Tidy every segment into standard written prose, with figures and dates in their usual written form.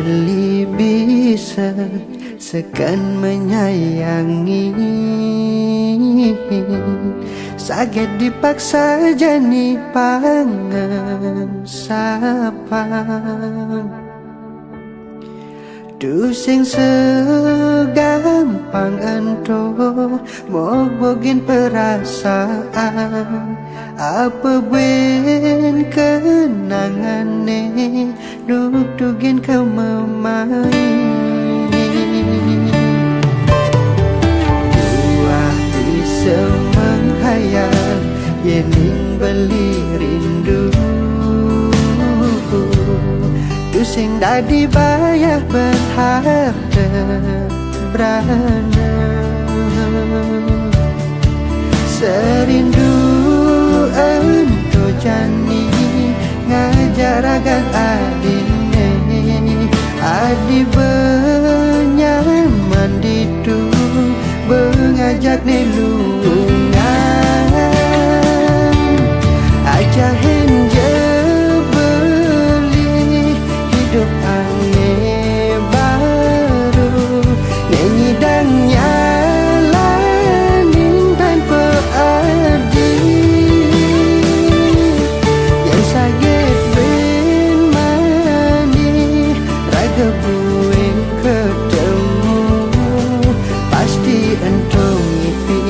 beli bisa sekan menyayangi, sakit dipaksa jani pangan sapa. Tu sing segampang ento mogogin perasaan, apa buen kenangan ne dudugin ke memai. Dua bisa menghayal yening beli rindu, tu sing dah dibayar berharga berana. Serindu ento jani ngajar agan adine, adi benyaman ditu mengajak ne lungan aja henje beli hidup aneh baru nenyidangnya kebuing ketemu, pasti entong ngipi,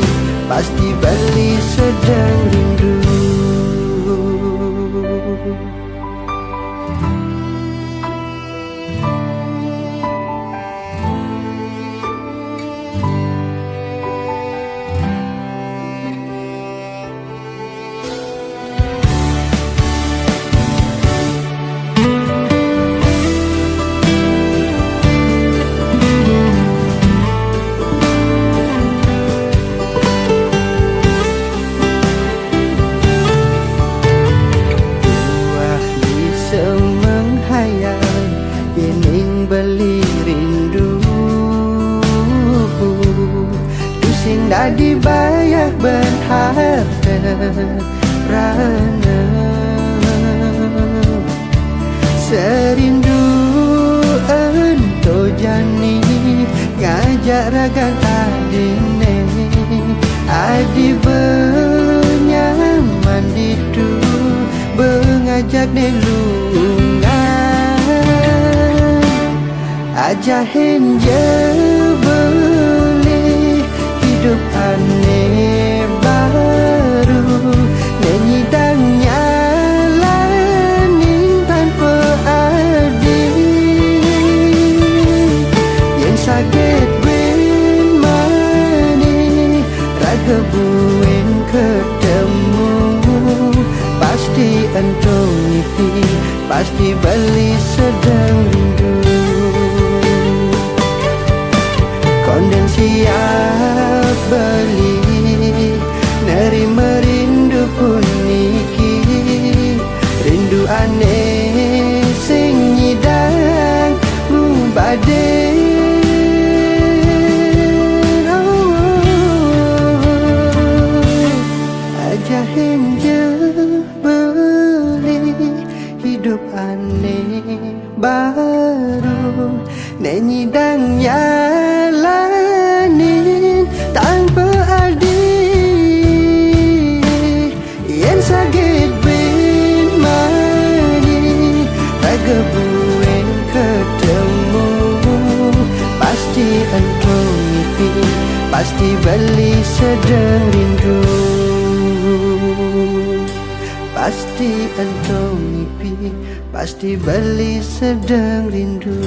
pasti balik sedang rindu. Yening beli rindu, tu sing dah dibayar berharga rana. Serindu ento jani ngajak ragan adine, adi benyaman ditu mengajak ne lungan aja henje beli hidup aneh baru nenyidangnya laning tanpa adil yang sakit ben mani raga buen ketemu, pasti entong ngipi, pasti beli sedang rindu. Konden siap beli nerima rindu pun niki, rindu aneh sing nyidang mubade. Aja henje beli hidup aneh baru nenyidangnya lanin tanpa adil yang sakit ben mani raga buen ketemu, pasti entong ngipi, pasti beli sedang rindu, pasti entong ngipi, pasti beli sedang rindu.